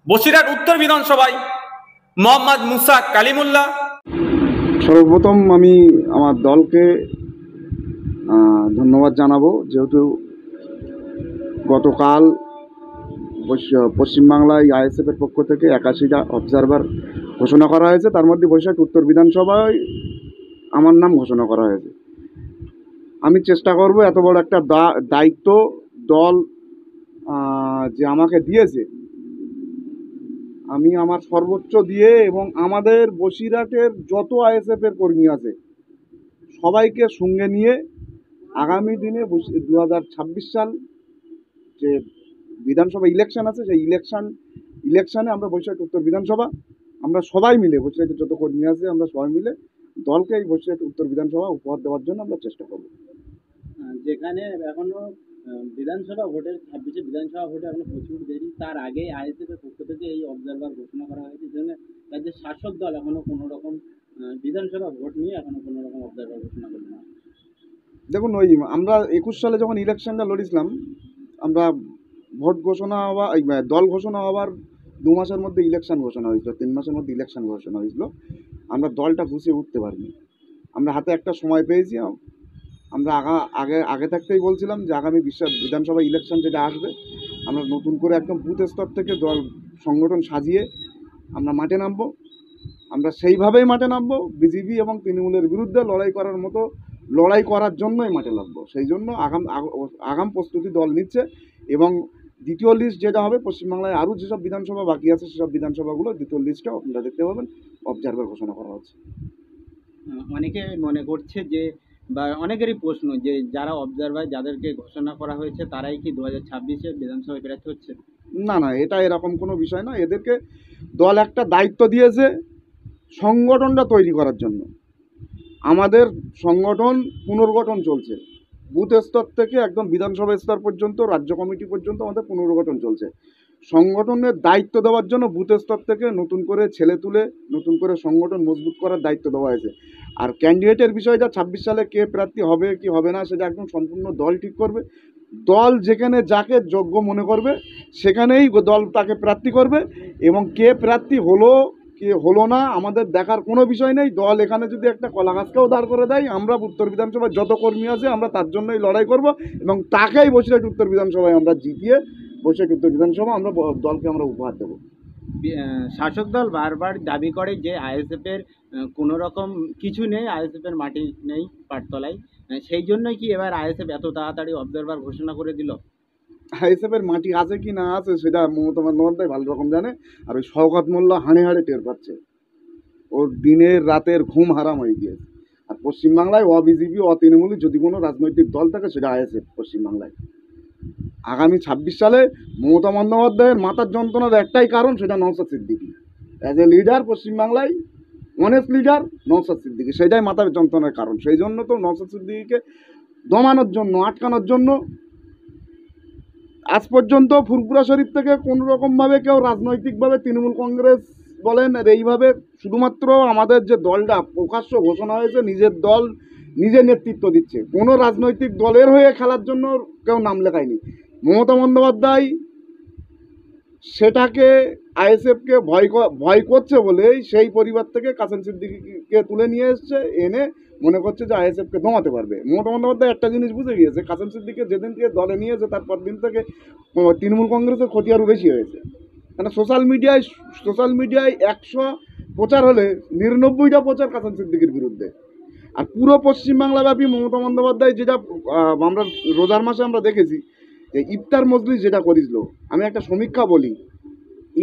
বসিরহাট উত্তর বিধানসভায় মোহাম্মদ মুসা কালিমুল্লাহ। সর্বপ্রথম আমি আমার দলকে ধন্যবাদ জানাবো, যেহেতু গতকাল পশ্চিমবাংলায় আইএসএফের পক্ষ থেকে 81টা অবজারভার ঘোষণা করা হয়েছে। তার মধ্যে বসিরহাট উত্তর বিধানসভায় আমার নাম ঘোষণা করা হয়েছে। আমি চেষ্টা করব এত বড় একটা দায়িত্ব দল যে আমাকে দিয়েছে, আমি আমার সর্বোচ্চ দিয়ে এবং আমাদের বসিরহাটের যত আইএসএফের কর্মী আছে সবাইকে সঙ্গে নিয়ে আগামী দিনে 2026 সাল যে বিধানসভা ইলেকশন আছে, সেই ইলেকশানে আমরা বসিরহাট উত্তর বিধানসভা আমরা সবাই মিলে, বসিরহাটের যত কর্মী আছে আমরা সবাই মিলে দলকে এই বসিরহাট উত্তর বিধানসভা উপহার দেওয়ার জন্য আমরা চেষ্টা করব। যেখানে এখনো বিধানসভা ভোটের 26 বিধানসভা ভোটে এখনো প্রচুর দেরি, তার আগে আইএসএফের পক্ষ থেকে এই অবজারভার ঘোষণা করা হয়েছে, যেখানে রাজ্যের শাসক দল এখনো কোনো রকম বিধানসভা ভোট নিয়ে এখনো কোনো রকম অবজারভার ঘোষণা করবে না। দেখুন, ওই আমরা 21 সালে যখন ইলেকশনটা লড়েছিলাম, আমরা ভোট ঘোষণা হওয়া দল ঘোষণা হওয়ার 2 মাসের মধ্যে ইলেকশন ঘোষণা হয়েছিল, 3 মাসের মধ্যে ইলেকশন ঘোষণা হয়েছিল। আমরা দলটা গুছিয়ে উঠতে পারিনি। আমরা হাতে একটা সময় পেয়েছি। আমরা আগে থাকতেই বলছিলাম যে আগামী বিধানসভা ইলেকশন যেটা আসবে, আমরা নতুন করে একদম বুথ স্তর থেকে দল সংগঠন সাজিয়ে আমরা মাঠে নামবো। আমরা সেইভাবেই মাঠে নামবো, বিজেপি এবং তৃণমূলের বিরুদ্ধে লড়াই করার জন্যই মাঠে নামবো। সেই জন্য আগাম প্রস্তুতি দল নিচ্ছে। এবং দ্বিতীয় লিস্ট যেটা হবে, পশ্চিমবাংলায় আরও যেসব বিধানসভা বাকি আছে সেসব বিধানসভাগুলো দ্বিতীয় লিস্টটাও আপনারা দেখতে পাবেন, অবজারভার ঘোষণা করা হচ্ছে। অনেকে মনে করছে যে, বা অনেকেরই প্রশ্ন যে যারা অবজারভার যাদেরকে ঘোষণা করা হয়েছে তারাই কি 2026-এ বিধানসভায় প্রার্থী হচ্ছে? না, এটা এরকম কোনো বিষয় না। এদেরকে দল একটা দায়িত্ব দিয়েছে সংগঠনটা তৈরি করার জন্য। আমাদের সংগঠন পুনর্গঠন চলছে, বুথ স্তর থেকে একদম বিধানসভা স্তর পর্যন্ত, রাজ্য কমিটি পর্যন্ত আমাদের পুনর্গঠন চলছে। সংগঠনের দায়িত্ব দেওয়ার জন্য বুথ স্তর থেকে নতুন করে ছেলে তুলে নতুন করে সংগঠন মজবুত করার দায়িত্ব দেওয়া হয়েছে। আর ক্যান্ডিডেটের বিষয়টা 26 সালে কে প্রার্থী হবে কি হবে না সেটা একদম সম্পূর্ণ দল ঠিক করবে। দল যেখানে যাকে যোগ্য মনে করবে সেখানেই দল তাকে প্রার্থী করবে, এবং কে প্রার্থী হলো কে হলো না আমাদের দেখার কোনো বিষয় নেই। দল এখানে যদি একটা কলা গাছকেও দাঁড় করে দেয়, আমরা উত্তর বিধানসভায় যত কর্মী আছে আমরা তার জন্যই লড়াই করব, এবং তাকেই বসিরহাট উত্তর বিধানসভায় আমরা জিতিয়ে বসিরহাট উত্তর বিধানসভা আমরা দলকে আমরা উপহার দেবো। শাসক দল বারবার দাবি করে যে আইএসএফের কোনো রকম কিছু নেই, আইএসএফের মাটি নেই পাটতলায়, সেই জন্যই কি এবার আইএসএফ এত তাড়াতাড়ি অবজারভার ঘোষণা করে দিল? আইএসএফের মাটি আছে কি না আছে সেটা মমতা বন্দ্যোপাধ্যায় ভালো রকম জানে, আর ওই শওকত মোল্লা হাড়ে টের পাচ্ছে। ওর দিনের রাতের ঘুম হারাম হয়ে গিয়েছে। আর পশ্চিমবাংলায় বিজেপি তৃণমূলী যদি কোনো রাজনৈতিক দল থাকে সেটা আইএসএফ পশ্চিমবাংলায়। আগামী 26 সালে মমতা বন্দ্যোপাধ্যায়ের মাথার যন্ত্রণার একটাই কারণ, সেটা Naushad Siddiqui. As a leader পশ্চিমবাংলায় অনেস্ট লিডার নওশাদ সিদ্দিকী, সেটাই মাথার যন্ত্রণার কারণ। সেই জন্য তো নওশাদ সিদ্দিকীকে দমানোর জন্য, আটকানোর জন্য আজ পর্যন্ত ফুরপুরা শরীফ থেকে কোনো রকমভাবে কেউ রাজনৈতিকভাবে তৃণমূল কংগ্রেস বলেন এইভাবে, শুধুমাত্র আমাদের যে দলটা প্রকাশ্য ঘোষণা হয়েছে নিজের দল নিজে নেতৃত্ব দিচ্ছে, কোনো রাজনৈতিক দলের হয়ে খেলার জন্য কেউ নাম লেখায়নি। মমতা বন্দ্যোপাধ্যায় সেটাকে আইএসএফকে ভয় করছে বলেই সেই পরিবার থেকে কাসেম সিদ্দিকীকে তুলে নিয়ে এসছে, এনে মনে করছে যে আইএসএফকে দমাতে পারবে। মমতা বন্দ্যোপাধ্যায় একটা জিনিস বুঝে গিয়েছে, কাসেম সিদ্দিকীকে যেদিন থেকে দলে নিয়েছে তারপর দিন থেকে তৃণমূল কংগ্রেসের ক্ষতি আরও বেশি হয়েছে। কেন সোশ্যাল মিডিয়ায় 100 প্রচার হলে 99টা প্রচার কাসেম সিদ্দিকীর বিরুদ্ধে। আর পুরো পশ্চিমবাংলাব্যাপী মমতা বন্দ্যোপাধ্যায় যেটা আমরা রোজার মাসে আমরা দেখেছি, যে ইফতার মজলিস যেটা করেছিল, আমি একটা সমীক্ষা বলি,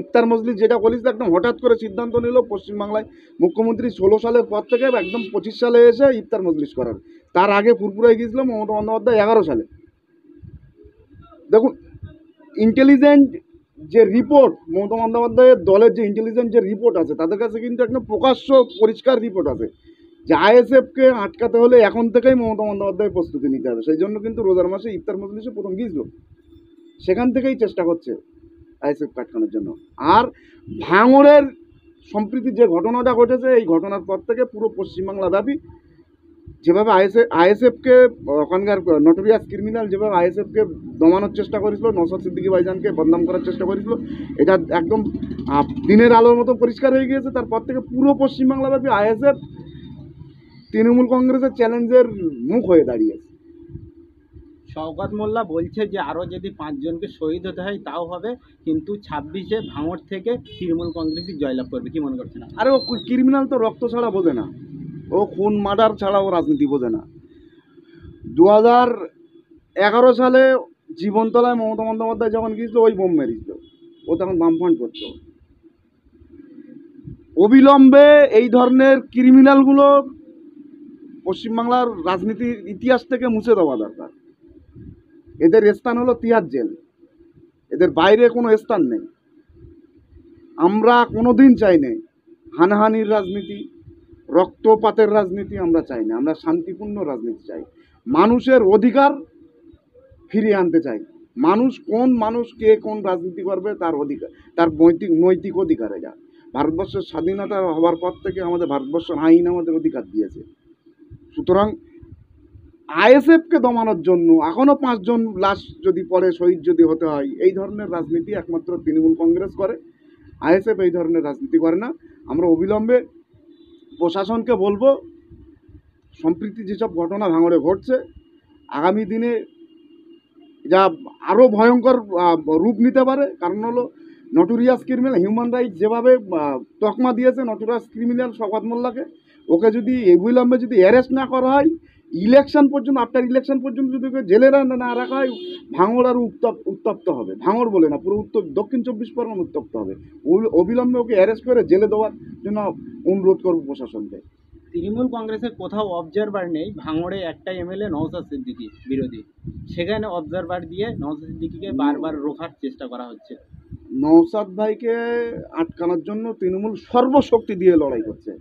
ইফতার মজলিস যেটা করেছিল একদম হঠাৎ করে সিদ্ধান্ত নিল পশ্চিমবাংলায় মুখ্যমন্ত্রী 16 সালের পর থেকে একদম 25 সালে এসে ইফতার মজলিস করার। তার আগে ফুরপুরায় গিয়েছিল মমতা বন্দ্যোপাধ্যায় 11 সালে। দেখুন, ইন্টেলিজেন্ট যে রিপোর্ট মমতা বন্দ্যোপাধ্যায়ের দলের যে ইন্টেলিজেন্ট যে রিপোর্ট আছে, তাদের কাছে কিন্তু একদম প্রকাশ্য পরিষ্কার রিপোর্ট আছে যে আইএসএফকে আটকাতে হলে এখন থেকেই মমতা বন্দ্যোপাধ্যায় প্রস্তুতি নিতে হবে। সেই জন্য কিন্তু রোজার মাসে ইফতার মজলিসে প্রথম গিয়েছিল, সেখান থেকেই চেষ্টা করছে আইএসএফ আটকানোর জন্য। আর ভাঙড়ের সম্প্রীতির যে ঘটনাটা ঘটেছে, এই ঘটনার পর থেকে পুরো পশ্চিমবাংলা ব্যাপী যেভাবে আইএসএফকে ওখানকার নটোরিয়াস ক্রিমিনাল যেভাবে আইএসএফকে দমানোর চেষ্টা করেছিল, নওশাদ সিদ্দিকী ভাইজানকে বদনাম করার চেষ্টা করেছিল, এটা একদম দিনের আলোর মতো পরিষ্কার হয়ে গিয়েছে। তারপর থেকে পুরো পশ্চিমবাংলাব্যাপী আইএসএফ তৃণমূল কংগ্রেসের চ্যালেঞ্জের মুখ হয়ে দাঁড়িয়েছে। শওকত মোল্লা বলছে যে আরও যদি 5 জনকে শহীদ হতে হয় তাও হবে, কিন্তু 26-এ ভাঙড় থেকে তৃণমূল কংগ্রেসই জয়লাভ করবে। কি মনে করছেন? আরে ও ক্রিমিনাল তো রক্ত ছাড়া বোঝে না, ও খুন মার্ডার ছাড়া ও রাজনীতি বোঝে না। 2011 সালে জীবনতলায় মমতা বন্দ্যোপাধ্যায় যখন গিয়েছিল, ওই বোম মেরেছিল, ও তখন বামফ্রন্ট করতো। অবিলম্বে এই ধরনের ক্রিমিনালগুলো পশ্চিমবাংলার রাজনীতির ইতিহাস থেকে মুছে দেওয়া দরকার। এদের স্থান হলো তিহার জেল, এদের বাইরে কোনো স্থান নেই। আমরা কোনোদিন চাই না হানাহানির রাজনীতি, রক্তপাতের রাজনীতি আমরা চাই না। আমরা শান্তিপূর্ণ রাজনীতি চাই, মানুষের অধিকার ফিরিয়ে আনতে চাই। মানুষ কে কোন রাজনীতি করবে তার অধিকার, তার নৈতিক অধিকার। এটা ভারতবর্ষের স্বাধীনতা হওয়ার পর থেকে আমাদের ভারতবর্ষের আইন আমাদের অধিকার দিয়েছে। সুতরাং আইএসএফকে দমানোর জন্য এখনও 5 জন লাশ যদি পড়ে, শহীদ যদি হতে হয়, এই ধরনের রাজনীতি একমাত্র তৃণমূল কংগ্রেস করে। আইএসএফ এই ধরনের রাজনীতি করে না। আমরা অবিলম্বে প্রশাসনকে বলবো, সম্প্রতি যেসব ঘটনা ভাঙড়ে ঘটছে, আগামী দিনে যা আরও ভয়ঙ্কর রূপ নিতে পারে। কারণ হলো নটোরিয়াস ক্রিমিনাল, হিউম্যান রাইটস যেভাবে তকমা দিয়েছে নটোরিয়াস ক্রিমিনাল শওকত মোল্লাকে, ওকে যদি অবিলম্বে যদি অ্যারেস্ট না করা হয়, ইলেকশন পর্যন্ত, আফটার ইলেকশন পর্যন্ত যদি ওকে জেলে না রাখা হয়, ভাঙড় আরও উত্তপ্ত হবে। ভাঙড় বলে না, পুরো দক্ষিণ 24 পরগনা উত্তপ্ত হবে। অবিলম্বে ওকে অ্যারেস্ট করে জেলে দেওয়ার জন্য অনুরোধ করব প্রশাসনকে। তৃণমূল কংগ্রেসের কোথাও অবজারভার নেই। ভাঙড়ে একটা এমএলএ নওশাদ সিদ্দিকী বিরোধী, সেখানে অবজারভার দিয়ে নওশাদ সিদ্দিকীকে বারবার রোখার চেষ্টা করা হচ্ছে। নওশাদ ভাইকে আটকানোর জন্য তৃণমূল সর্বশক্তি দিয়ে লড়াই করছে।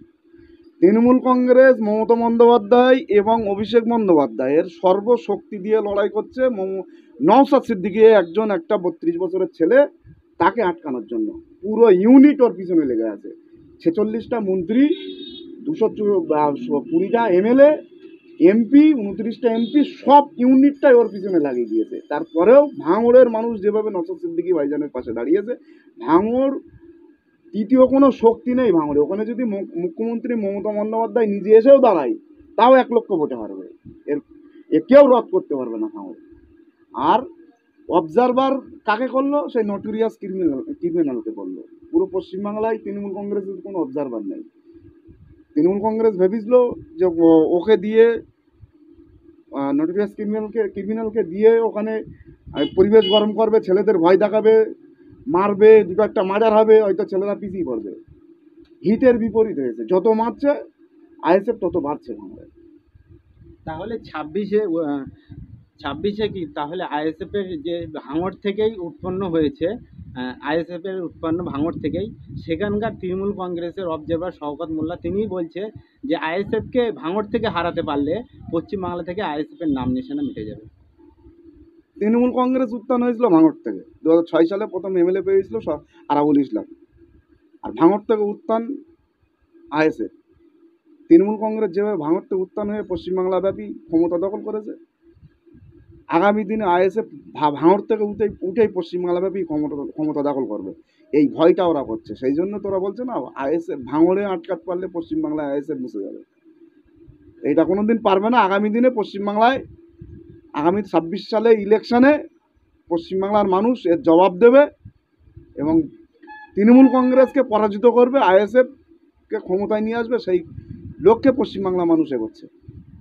তৃণমূল কংগ্রেস মমতা বন্দ্যোপাধ্যায় এবং অভিষেক বন্দ্যোপাধ্যায়ের সর্বশক্তি দিয়ে লড়াই করছে নওশাদ সিদ্দিকী একজন একটা 32 বছরের ছেলে, তাকে আটকানোর জন্য পুরো ইউনিট ওর পিছনে লেগে আছে। 46টা মন্ত্রী, 220টা এমএলএ, এমপি, 29টা এমপি, সব ইউনিটটাই ওর পিছনে লাগিয়ে দিয়েছে। তারপরেও ভাঙড়ের মানুষ যেভাবে নওশাদ সিদ্দিকী ভাইজানের পাশে দাঁড়িয়েছে, ভাঙড় তৃতীয় কোনো শক্তি নেই ভাঙড়ে। ওখানে যদি মুখ্যমন্ত্রী মমতা বন্দ্যোপাধ্যায় নিজে এসেও দাঁড়ায়, তাও 1 লক্ষ ভোটে হারবে। কেউ রদ করতে পারবে না ভাঙড়ে। আর অবজারভার কাকে করলো? সেই নটোরিয়াস ক্রিমিনালকে করলো। পুরো পশ্চিমবাংলায় তৃণমূল কংগ্রেসের কোনো অবজারভার নেই। তৃণমূল কংগ্রেস ভেবেছিল যে ওকে দিয়ে, নটোরিয়াস ক্রিমিনালকে দিয়ে ওখানে পরিবেশ গরম করবে, ছেলেদের ভয় দেখাবে, মারবে, দুটো একটা মার্ডার হবে, হয়তো ছেলেরা পিছিয়ে পড়বে। হিতের বিপরীত হয়েছে। যত মারছে আইএসএফ তত বাড়ছে ভাঙড়ে। তাহলে 26-এ কি তাহলে আইএসএফের যে ভাঙড় থেকেই উৎপন্ন হয়েছে, আইএসএফের উৎপন্ন ভাঙড় থেকেই, সেখানকার তৃণমূল কংগ্রেসের অবজারভার শওকত মোল্লা তিনিই বলছে যে আইএসএফকে ভাঙড় থেকে হারাতে পারলে পশ্চিমবাংলা থেকে আইএসএফের নাম নিশানা মিটে যাবে। তৃণমূল কংগ্রেস উত্থান হয়েছিল ভাঙড় থেকে। 2006 সালে প্রথম এমএলএ পেয়েছিল আরাবুল ইসলাম। আর ভাঙড় থেকে উত্থান আইএসএফ। তৃণমূল কংগ্রেস যেভাবে ভাঙড় থেকে উত্থান হয়ে পশ্চিমবাংলাব্যাপী ক্ষমতা দখল করেছে, আগামী দিনে আইএসএফ ভাঙড় থেকে উঠেই পশ্চিমবাংলাব্যাপী ক্ষমতা দখল করবে। এই ভয়টা ওরা করছে। সেই জন্য তোরা বলছে না, আইএসএফ ভাঙড়ে আটকাতে পারলে পশ্চিমবাংলায় আইএসএফ মুছে যাবে। এইটা কোনো দিন পারবে না। আগামী দিনে পশ্চিমবাংলায়, আগামী 26 সালে ইলেকশনে পশ্চিমবাংলার মানুষ এর জবাব দেবে এবং তৃণমূল কংগ্রেসকে পরাজিত করবে, আইএসএফকে ক্ষমতায় নিয়ে আসবে। সেই লক্ষ্যে পশ্চিমবাংলা মানুষ এগোচ্ছে।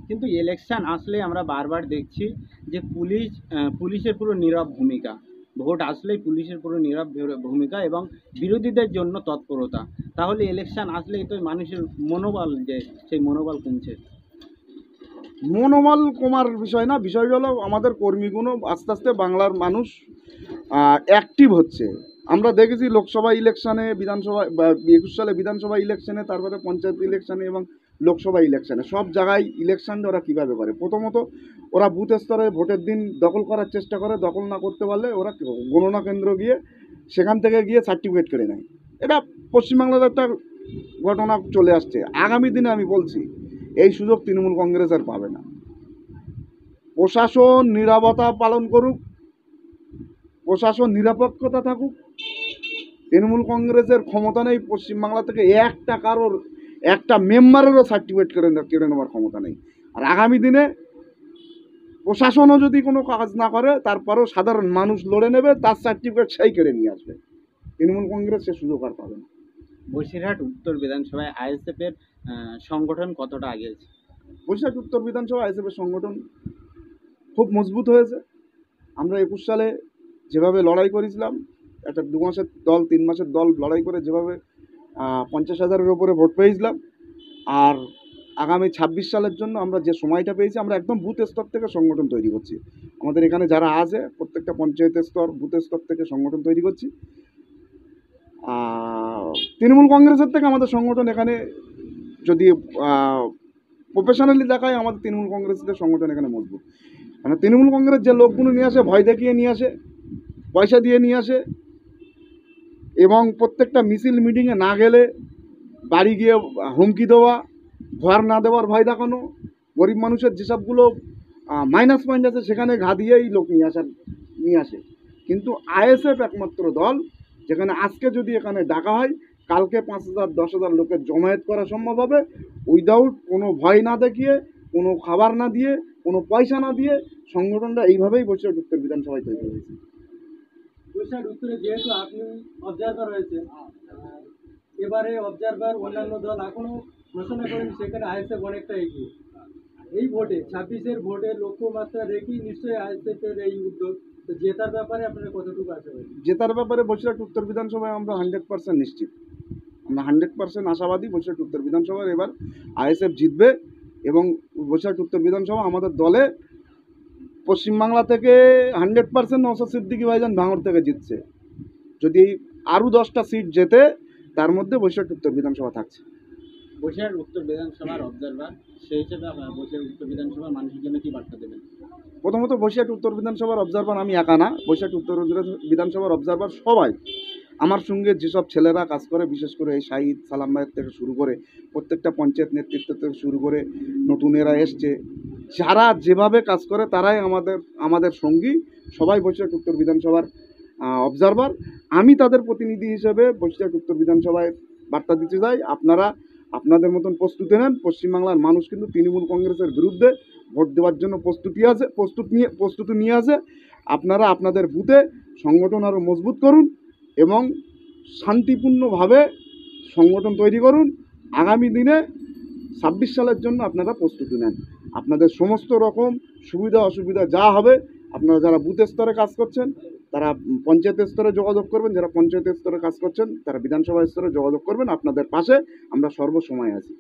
কিন্তু ইলেকশন আসলে আমরা বারবার দেখছি যে পুলিশের পুরো নীরব ভূমিকা, ভোট আসলেই পুলিশের পুরো নীরব ভূমিকা এবং বিরোধীদের জন্য তৎপরতা। তাহলে ইলেকশন আসলেই তো মানুষের মনোবল, যে সেই মনোবল কমছে। মনোবল কমার বিষয় না, বিষয় হলো আমাদের কর্মীগুলো আস্তে আস্তে বাংলার মানুষ অ্যাক্টিভ হচ্ছে। আমরা দেখেছি লোকসভা ইলেকশানে, বিধানসভা 21 সালে বিধানসভা ইলেকশানে, তারপরে পঞ্চায়েত ইলেকশানে এবং লোকসভা ইলেকশানে, সব জায়গায় ইলেকশান ওরা কীভাবে করে। প্রথমত ওরা বুথ স্তরে ভোটের দিন দখল করার চেষ্টা করে, দখল না করতে পারলে ওরা গণনা কেন্দ্র গিয়ে সেখান থেকে গিয়ে সার্টিফিকেট কেড়ে নেয়। এটা পশ্চিমবাংলার একটা ঘটনা চলে আসছে। আগামী দিনে আমি বলছি এই সুযোগ তৃণমূল কংগ্রেস আর পাবে না। প্রশাসন নীরবতা পালন করুক, প্রশাসন নিরপেক্ষতা থাকুক। তৃণমূল কংগ্রেসের ক্ষমতা নেই পশ্চিমবাংলা থেকে একটা কারোর একটা মেম্বারেরও সার্টিফিকেট কেড়ে নেওয়ার ক্ষমতা নেই। আর আগামী দিনে প্রশাসনও যদি কোনো কাজ না করে, তারপরেও সাধারণ মানুষ লড়ে নেবে, তার সার্টিফিকেট সেই কেড়ে নিয়ে আসবে। তৃণমূল কংগ্রেস সে সুযোগ আর পাবে না। বসিরহাট উত্তর বিধানসভায় আইএসএফ এর সংগঠন কতটা আগিয়েছে? বসিরহাট উত্তর বিধানসভা আইএসএফের সংগঠন খুব মজবুত হয়েছে। আমরা 21 সালে যেভাবে লড়াই করেছিলাম, একটা 2 মাসের দল 3 মাসের দল লড়াই করে যেভাবে 50,000-এর ওপরে ভোট পেয়েছিলাম, আর আগামী 26 সালের জন্য আমরা যে সময়টা পেয়েছি, আমরা একদম বুথ স্তর থেকে সংগঠন তৈরি করছি। আমাদের এখানে যারা আছে প্রত্যেকটা পঞ্চায়েতের স্তর, বুথ স্তর থেকে সংগঠন তৈরি করছি। তৃণমূল কংগ্রেসের থেকে আমাদের সংগঠন এখানে যদি প্রফেশনালি দেখায়, আমাদের তৃণমূল কংগ্রেসের সংগঠন এখানে মজবুত। মানে তৃণমূল কংগ্রেস যে লোকগুলো নিয়ে আসে, ভয় দেখিয়ে নিয়ে আসে, পয়সা দিয়ে নিয়ে আসে, এবং প্রত্যেকটা মিছিল মিটিংয়ে না গেলে বাড়ি গিয়ে হুমকি দেওয়া, ঘর না দেওয়ার ভয় দেখানো, গরিব মানুষের যেসবগুলো মাইনাস পয়েন্ট আছে সেখানে ঘা দিয়েই লোক নিয়ে আসে। কিন্তু আইএসএফ একমাত্র দল যেখানে আজকে যদি এখানে ডাকা হয়, কালকে 5,000-10,000 লোকের জমায়েত করা সম্ভব হবে, উইদাউট কোনো ভয় না দেখিয়ে, কোনো খাবার না দিয়ে, কোনো পয়সা না দিয়ে। সংগঠনটা এইভাবেই বসিরহাট উত্তর বিধানসভায় তৈরি হয়েছে। বসিরহাট উত্তরে যেহেতু আপনি অবজারভার হয়েছেন, এবারে অবজারভার অন্যান্য দল এখনো ঘোষণা করেন, সেখানে আইএসএফ অনেকটা এগিয়ে। এই ভোটে 26-এর ভোটে লক্ষ্যমাত্রা রেখেই নিশ্চয়ই আইএসএফ এর এই উদ্যোগ। তো জেতার ব্যাপারে আপনারা কতটুকু আশাবাদী? জেতার ব্যাপারে বসিরহাট উত্তর বিধানসভায় আমরা 100% নিশ্চিত। আমরা 100% আশাবাদী বসিরহাট উত্তর বিধানসভায় এবার আইএসএফ জিতবে। এবং বসিরহাট উত্তর বিধানসভা আমাদের দলে পশ্চিমবাংলা থেকে 100% নওশাদ সিদ্দিকী ভাইজান ভাঙড় থেকে জিতছে। যদি আরও 10টা সিট জেতে, তার মধ্যে বসিরহাট উত্তর বিধানসভা থাকছে। বসিরহাট উত্তর বিধানসভার অবজারভার, সেই হিসেবে বসিরহাট উত্তর বিধানসভার মানুষের জন্য কি বার্তা দেবেন? প্রথমত বসিরহাট উত্তর বিধানসভার অবজারভার আমি একা না, বসিরহাট উত্তর বিধানসভার অবজারভার সবাই। আমার সঙ্গে যেসব ছেলেরা কাজ করে, বিশেষ করে এই শাহিদ সালাম ভাইয়ের থেকে শুরু করে প্রত্যেকটা পঞ্চায়েত নেতৃত্ব থেকে শুরু করে নতুনেরা এসছে, যারা যেভাবে কাজ করে তারাই আমাদের সঙ্গী। সবাই বসিরহাট উত্তর বিধানসভার অবজারভার। আমি তাদের প্রতিনিধি হিসেবে বসিরহাট উত্তর বিধানসভায় বার্তা দিতে চাই, আপনারা আপনাদের মতন প্রস্তুতি নেন। পশ্চিমবাংলার মানুষ কিন্তু তৃণমূল কংগ্রেসের বিরুদ্ধে ভোট দেওয়ার জন্য প্রস্তুতি নিয়ে আসে। আপনারা আপনাদের বুথে সংগঠন আরও মজবুত করুন এবং শান্তিপূর্ণভাবে সংগঠন তৈরি করুন। আগামী দিনে 26 সালের জন্য আপনারা প্রস্তুতি নেন। আপনাদের সমস্ত রকম সুবিধা অসুবিধা যা হবে, আপনারা যারা বুথ স্তরে কাজ করছেন তারা পঞ্চায়েত স্তরে যোগাযোগ করবেন, যারা পঞ্চায়েত স্তরে কাজ করছেন তারা বিধানসভা স্তরে যোগাযোগ করবেন। আপনাদের পাশে আমরা সর্বসময় আছি।